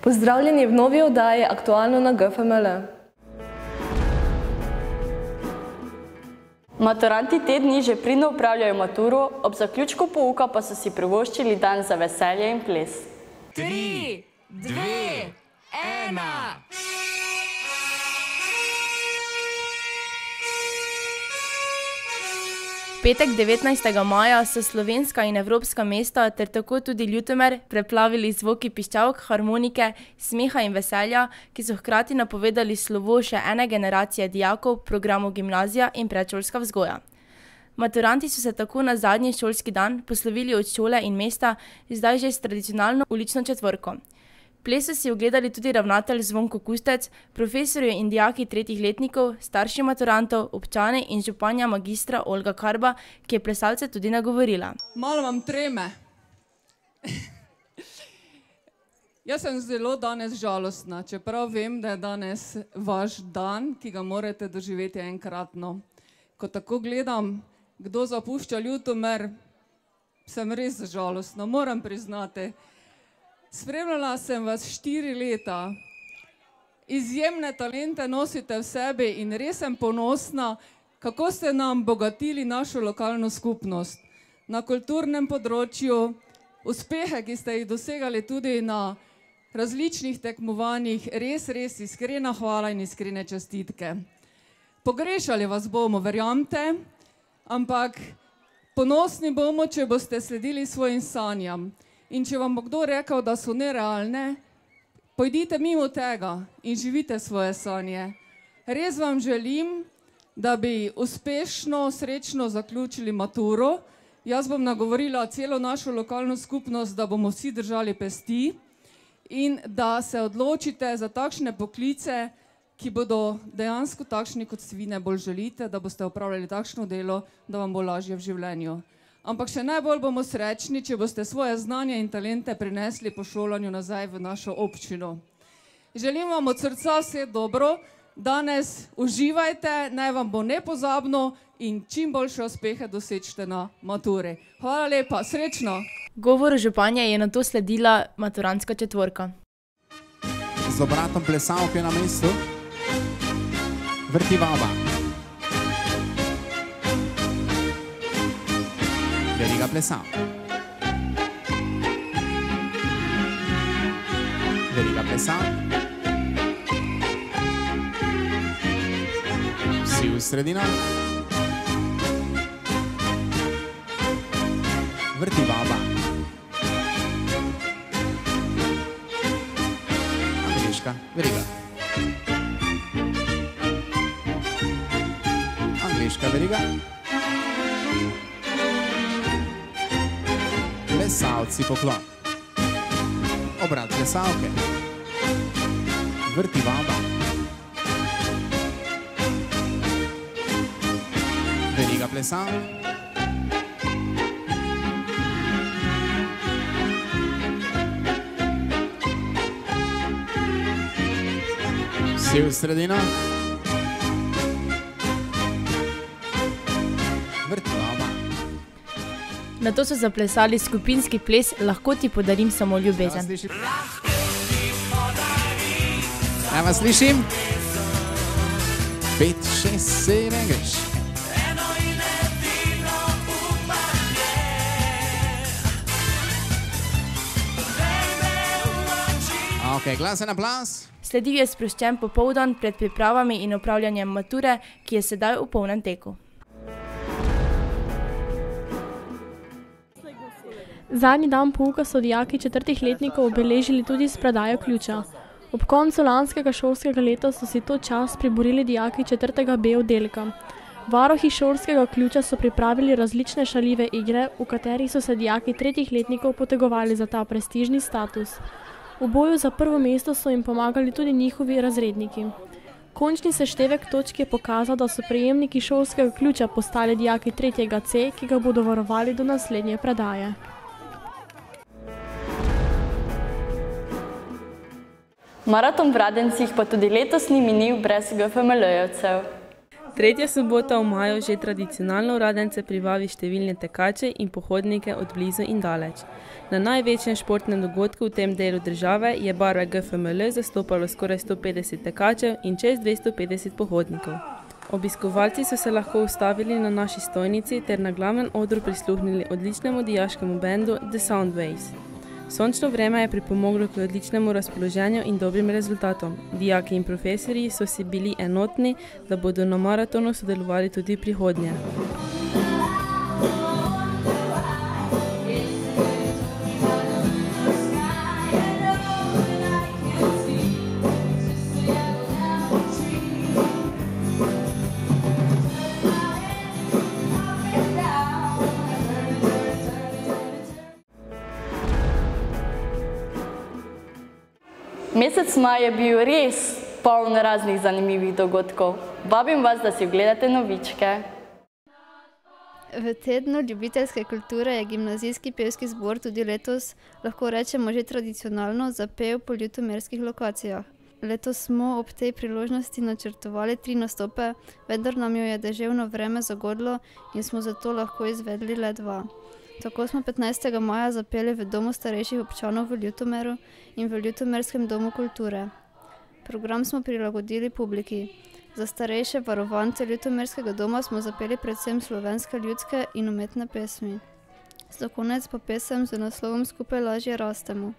Pozdravljeni v novi oddaji Aktualno na GFML. Maturanti te dni že pridno opravljajo maturo, ob zaključku pouka pa so si privoščili dan za veselje in ples. 3, 2, 1... Petek 19. maja so slovenska in evropska mesta ter tako tudi Ljutomer preplavili zvoki piščalk, harmonike, smeha in veselja, ki so hkrati napovedali slovo še ene generacije dijakov v programu gimnazija in predšolska vzgoja. Maturanti so se tako na zadnji šolski dan poslovili od šole in mesta, zdaj že s tradicionalno ulično četvorko. Ples so si ogledali tudi ravnatelj Zvonko Kustec, profesorji in dijaki tretjih letnikov, starši maturantov, občani in županja magistra Olga Karba, ki je plesalce tudi nagovorila. Malo vam treme. Jaz sem zelo danes žalostna, čeprav vem, da je danes vaš dan, ki ga morate doživeti enkratno. Ko tako gledam, kdo zapušča Ljutomer, sem res žalostna, moram priznati. Spremljala sem vas 4 leta, izjemne talente nosite v sebi in res sem ponosna, kako ste nam bogatili našo lokalno skupnost. Na kulturnem področju, uspehe, ki ste jih dosegali tudi na različnih tekmovanjih, res iskrena hvala in iskrene čestitke. Pogrešali vas bomo, verjamete, ampak ponosni bomo, če boste sledili svojim sanjam. In če vam bo kdo rekel, da so nerealne, pojdite mimo tega in živite svoje sanje. Res vam želim, da bi uspešno, srečno zaključili maturo. Jaz bom nagovorila celo našo lokalno skupnost, da bomo vsi držali pesti in da se odločite za takšne poklice, ki bodo dejansko takšni, kot si vi najbolj želite, da boste opravljali takšno delo, da vam bo lažje v življenju. Ampak še najbolj bomo srečni, če boste svoje znanje in talente prinesli po šolanju nazaj v našo občino. Želim vam od srca vse dobro, danes uživajte, naj vam bo nepozabno in čim boljše uspehe dosečete na maturi. Hvala lepa, srečno! Govoru županja je nato sledila maturantska četvorka. Z obratom plesalke na mestu, vrti vaba. Veriga plesal. Veriga plesal. Vsi v sredino. Vrti vaba. Angliška, veriga. Angliška, veriga. Plesalci poklon. Obrat plesalke. Vrti vaba. Veriga plesal. Vsi v sredino. Vrti vaba. Nato so zaplesali skupinski ples Lahko ti podarim samo ljubezen. Ja vas slišim? 5, 6, 7, greš. Ok, glasen aplavz. Sledil je sproščen popoldan pred pripravami in opravljanjem mature, ki je sedaj v polnem teku. Zadnji dan pouka so dijaki četrtih letnikov obeležili tudi s predajo ključa. Ob koncu lanskega šolskega leta so si to čast priborili dijaki četrtega B oddelka. Varuhi šolskega ključa so pripravili različne šaljive igre, v katerih so se dijaki tretjih letnikov potegovali za ta prestižni status. V boju za prvo mesto so jim pomagali tudi njihovi razredniki. Končni seštevek točk je pokazal, da so prejemniki šolskega ključa postali dijaki tretjega C, ki ga bodo varovali do naslednje predaje. Maraton v Radencih pa tudi letos ni minil brez GFML-jevcev. Tretja sobota v maju že tradicionalno v Radence privabi številne tekače in pohodnike od blizu in daleč. Na največjem športnem dogodku v tem delu države je barve GFML zastopalo skoraj 150 tekačev in čez 250 pohodnikov. Obiskovalci so se lahko ustavili na naši stojnici ter na glavnem odru prisluhnili odličnemu dijaškemu bendu The Soundwaves. Sončno vreme je pripomoglo k odličnemu razpoloženju in dobrim rezultatom. Dijaki in profesorji so si bili enotni, da bodo na maratonu sodelovali tudi v prihodnje. Mesec maj je bil res poln raznih zanimivih dogodkov. Vabim vas, da si ogledate novičke. V tednu ljubiteljske kulture je gimnazijski pevski zbor tudi letos, lahko rečemo že tradicionalno, zapel po ljutomerskih lokacijah. Letos smo ob tej priložnosti načrtovali 3 nastope, vendar nam jo je deževno vreme zagodlo in smo zato lahko izvedli le 2. Tako smo 15. maja zapeli v Domu starejših občanov v Ljutomeru in v Ljutomerskem domu kulture. Program smo prilagodili publiki. Za starejše varovance Ljutomerskega doma smo zapeli predvsem slovenske ljudske in umetne pesmi. Za konec pa pesem z naslovom Skupaj lažje rastemo.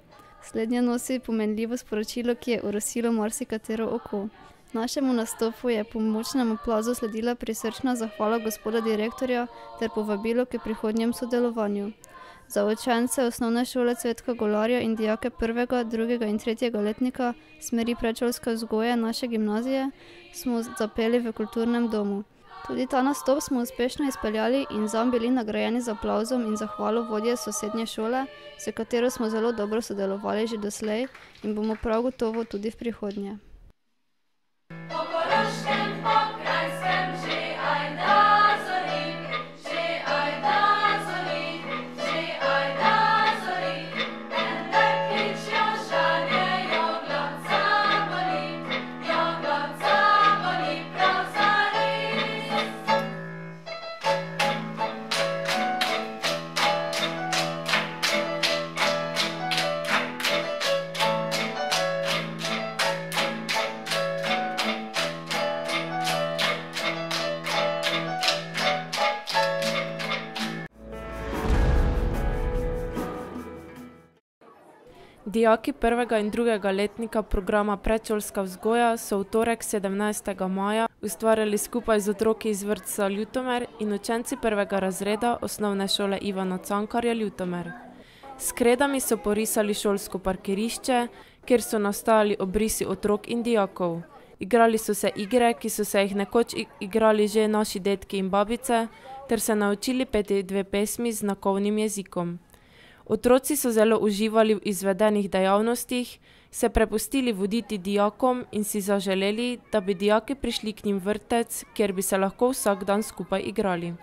Slednja nosi pomenljivo sporočilo, ki je orosilo marsikatero oko. Našemu nastopu je po močnem aplauzu sledila prisrčna zahvala gospoda direktorja ter povabilo k prihodnjem sodelovanju. Za učence osnovne šole Cvetka Golarja in dijake 1., 2. in 3. letnika smeri predšolske vzgoje naše gimnazije smo zapeli v kulturnem domu. Tudi ta nastop smo uspešno izpeljali in zanj bili nagrajeni z aplauzom in zahvalo vodje sosednje šole, s katero smo zelo dobro sodelovali že doslej in bomo prav gotovo tudi v prihodnje. Dijaki 1. in 2. letnika programa Predšolska vzgoja so v torek 17. maja ustvarjali skupaj z otroki iz vrtca Ljutomer in učenci 1. razreda osnovne šole Ivana Cankarja Ljutomer. S kredami so porisali šolsko parkirišče, kjer so nastajali obrisi otrok in dijakov. Igrali so se igre, ki so se jih nekoč igrali že naši dedki in babice, ter se naučili peti 2 pesmi z znakovnim jezikom. Otroci so zelo uživali v izvedenih dejavnostih, se prepustili voditi dijakom in si zaželeli, da bi dijaki prišli k njim v vrtec, kjer bi se lahko vsak dan skupaj igrali.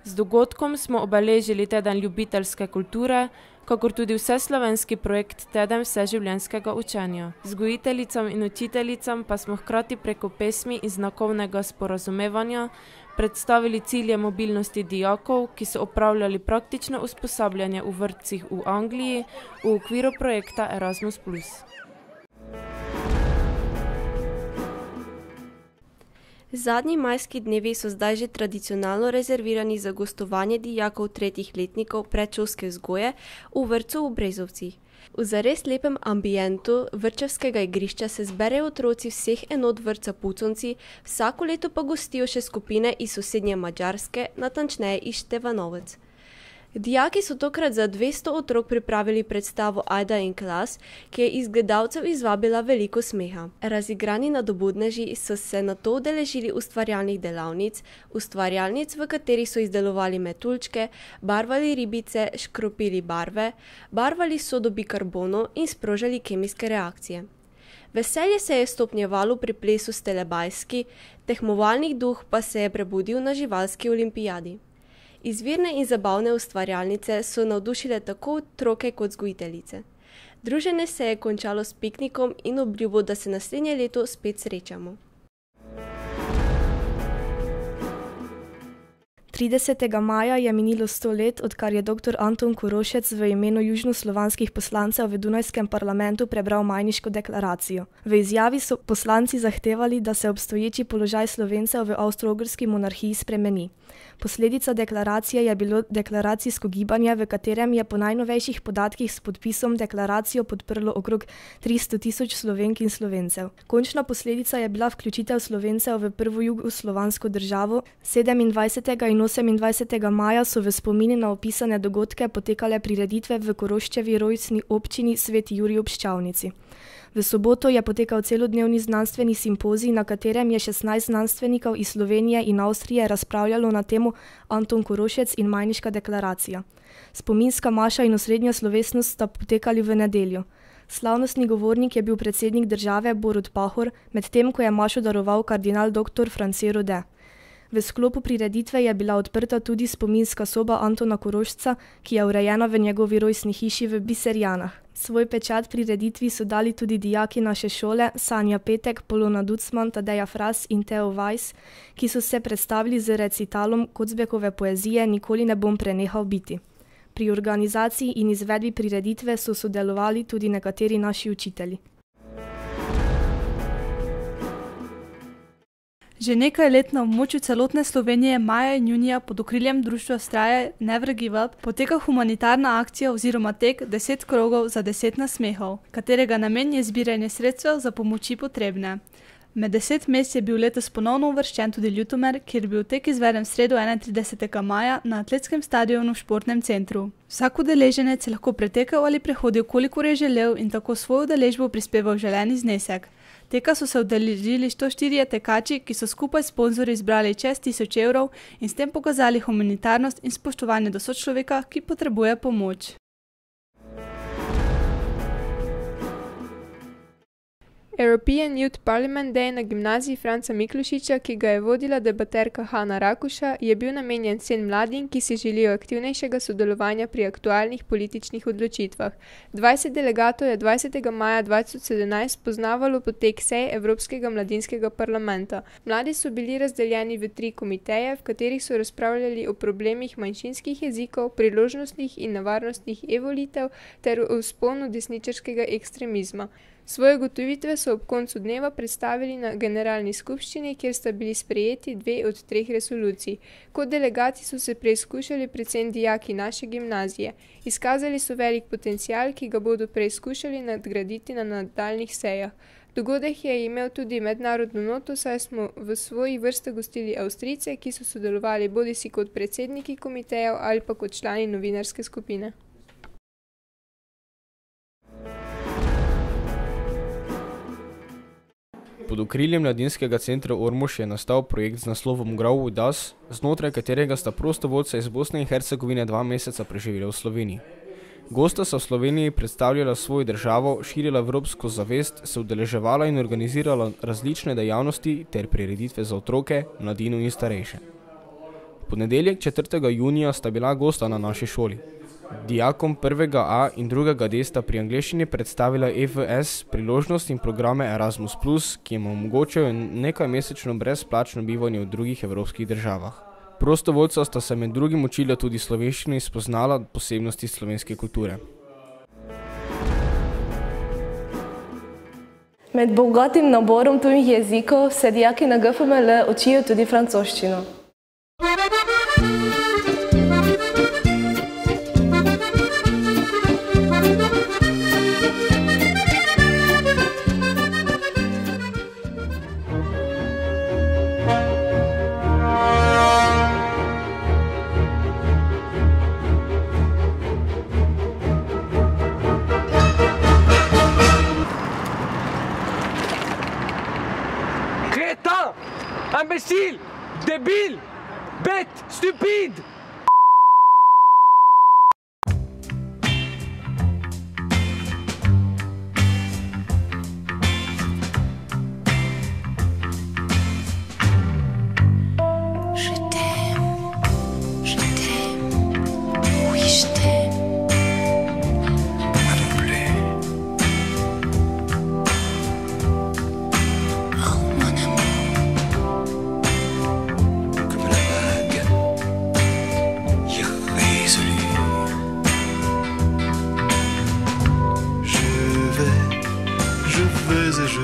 Z dogodkom smo obeležili teden ljubiteljske kulture, kakor tudi vseslovenski projekt Teden vseživljenjskega učenja. Vzgojiteljicam in učiteljicam pa smo hkrati preko pesmi in znakovnega sporazumevanja predstavili cilje mobilnosti dijakov, ki so opravljali praktično usposabljanje v vrtcih v Angliji v okviru projekta Erasmus+. Zadnji majski dnevi so zdaj že tradicionalno rezervirani za gostovanje dijakov 3. letnikov predšolske vzgoje v vrtcu v Brezovcih. V zares lepem ambientu vrtčevskega igrišča se zberejo otroci vseh enot vrtca Puconci, vsako leto pa gostijo še skupine iz sosednje Madžarske, natančneje iz Števanovec. Dijaki so tokrat za 200 otrok pripravili predstavo Ajda in Klas, ki je iz gledalcev izvabila veliko smeha. Razigrani nadobudneži so se nato udeležili ustvarjalnih delavnic, v katerih so izdelovali metuljčke, barvali ribice, škropili barve, barvali sodo bikarbono in sprožali kemijske reakcije. Veselje se je stopnjevalo pri plesu Stelebajski, tekmovalni duh pa se je prebudil na živalski olimpijadi. Izvirne in zabavne ustvarjalnice so navdušile tako otroke kot vzgojiteljice. Druženje se je končalo s piknikom in obljubo, da se naslednje leto spet srečamo. 30. maja je minilo 100 let, odkar je dr. Anton Korošec v imenu južnoslovanskih poslancev v Dunajskem parlamentu prebral Majniško deklaracijo. V izjavi so poslanci zahtevali, da se obstoječi položaj Slovencev v Avstro-Ogrski monarhiji spremeni. Posledica deklaracije je bilo deklaracijsko gibanje, v katerem je po najnovejših podatkih s podpisom deklaracijo podprlo okrog 300 tisoč Slovenk in Slovencev. Končna posledica je bila vključitev Slovencev v prvo jugoslovansko državo. 27. in 28. maja so v spomini na opisane dogodke potekale prireditve v Koroščevi rojstni občini Sveti Jurij ob Ščavnici. V soboto je potekal celodnevni znanstveni simpozij, na katerem je 16 znanstvenikov iz Slovenije in Avstrije razpravljalo na temo Anton Korošec in Majniška deklaracija. Spominska maša in osrednja slovesnost sta potekali v nedeljo. Slavnostni govornik je bil predsednik države Borut Pahor, medtem ko je mašo daroval kardinal dr. France Rode. V sklopu prireditve je bila odprta tudi spominska soba Antona Korošca, ki je urejena v njegovi rojstni hiši v Biserjanah. Svoj pečat prireditvi so dali tudi dijaki naše šole Sanja Petek, Polona Ducman, Tadeja Fras in Teo Weiss, ki so se predstavili z recitalom Kocbekove poezije Nikoli ne bom prenehal biti. Pri organizaciji in izvedbi prireditve so sodelovali tudi nekateri naši učitelji. Že nekaj let na območju celotne Slovenije maja in junija pod okriljem društva Straje Never Give Up poteka humanitarna akcija oziroma tek 10 krogov za 10 nasmehov, katerega namen je zbiranje sredstev za pomoči potrebne. Med 10 mest je bil letos ponovno uvrščen tudi Ljutomer, kjer je bil tek izveden v sredo 31. maja na atletskem stadionu v športnem centru. Vsak udeleženec je lahko pretekel ali prehodil, kolikor je želel in tako svojo udeležbo prispeval želeni znesek. Teka so se udeležili 104 tekači, ki so skupaj s sponzorji zbrali čez 1000 evrov in s tem pokazali humanitarnost in spoštovanje do sočloveka, ki potrebuje pomoč. European Youth Parliament Day na gimnaziji Franca Miklošiča, ki ga je vodila debaterka Hanna Rakuša, je bil namenjen vsem mladim, ki si želijo aktivnejšega sodelovanja pri aktualnih političnih odločitvah. 20 delegatov je 20. maja 2017 poznavalo potek sej Evropskega mladinskega parlamenta. Mladi so bili razdeljeni v 3 komiteje, v katerih so razpravljali o problemih manjšinskih jezikov, priložnostnih in nevarnostnih e-volitev ter o vzponu desničarskega ekstremizma. Svoje ugotovitve so ob koncu dneva predstavili na generalni skupščini, kjer sta bili sprejeti 2 od 3 resolucij. Kot delegati so se preizkušali predvsem dijaki naše gimnazije. Izkazali so velik potencial, ki ga bodo preizkušali nadgraditi na nadaljnih sejah. Dogodek je imel tudi mednarodno noto, saj smo v svojih vrstah gostili Avstrijce, ki so sodelovali bodisi kot predsedniki komitejev ali pa kot člani novinarske skupine. Pod okriljem Mladinskega centra Ormož je nastal projekt z naslovom Grow with Us, znotraj katerega sta prostovoljca iz Bosne in Hercegovine 2 meseca preživela v Sloveniji. Gosta so v Sloveniji predstavljala svojo državo, širila evropsko zavest, se udeleževala in organizirala različne dejavnosti ter prireditve za otroke, mladino in starejše. V ponedeljek 4. junija sta bila gosta na naši šoli. Dijakom 1. A in 2. D sta pri angleščini predstavila EVS, priložnost in programe Erasmus+, ki jim omogočajo nekajmesečno brezplačno bivanje v drugih evropskih državah. Prostovoljca sta se med drugim učila tudi slovenščino in spoznala posebnosti slovenske kulture. Med bogatim naborom tujih jezikov se dijaki na GFML učijo tudi francoščino. Imbécile, débile, bête, stupide. je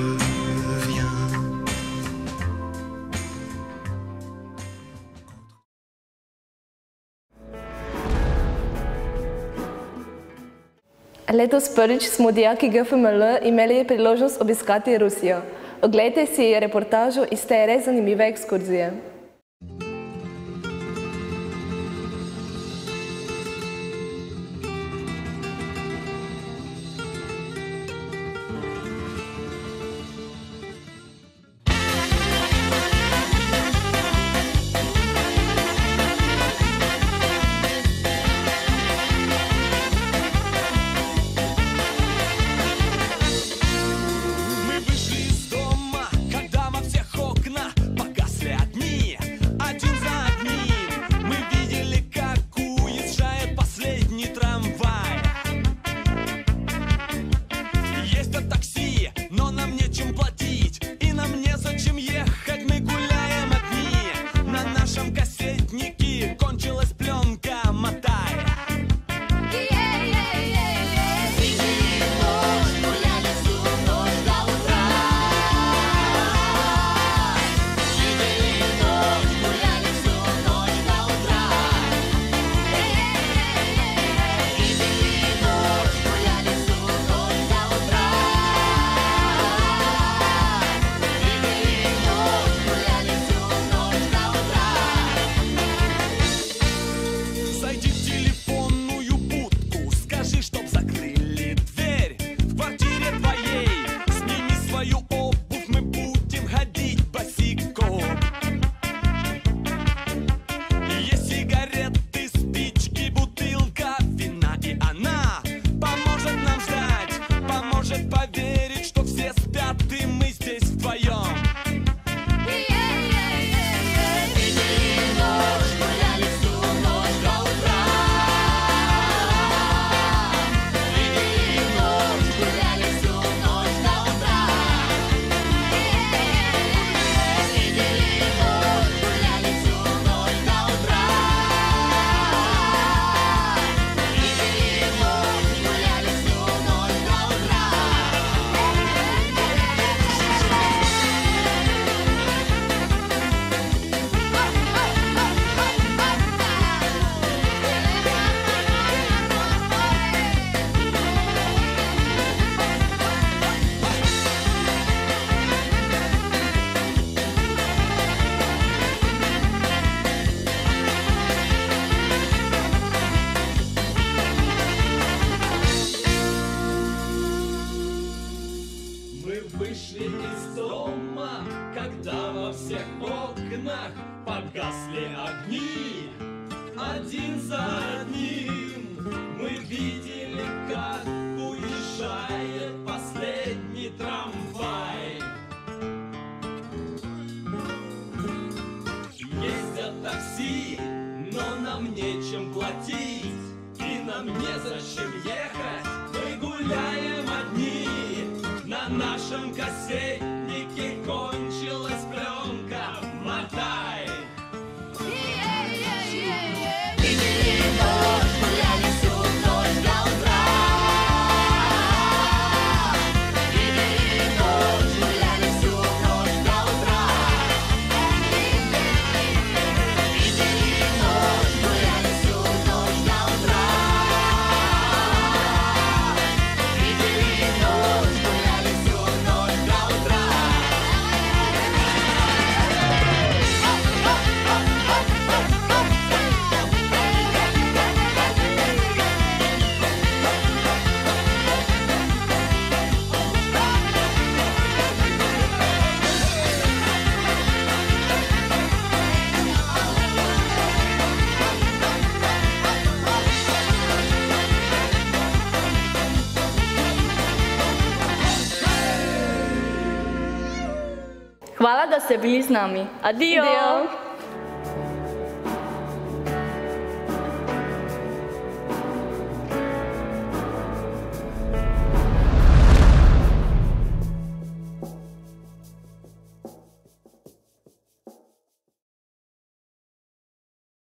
viens. Letos prvič smo dijaki GFML imeli priložnost obiskati Rusijo. Oglejte si reportažo iz te res zanimive ekskurzije. Вышли из дома, когда во всех окнах погасли огни. Один за одним мы видели, как уезжает последний трамвай. Ездят такси, но нам нечем платить, и нам незачем ехать, мы гуляем одни. На нашем кассетнике кончилась пленка, мотай. Видели ночь, гуляли всю ночь до утра. Видели ночь, гуляли всю ночь до утра. Видели ночь, гуляли всю ночь до утра. Видели ночь, гуляли всю ночь до утра. Hvala, da ste bili z nami. Adijo!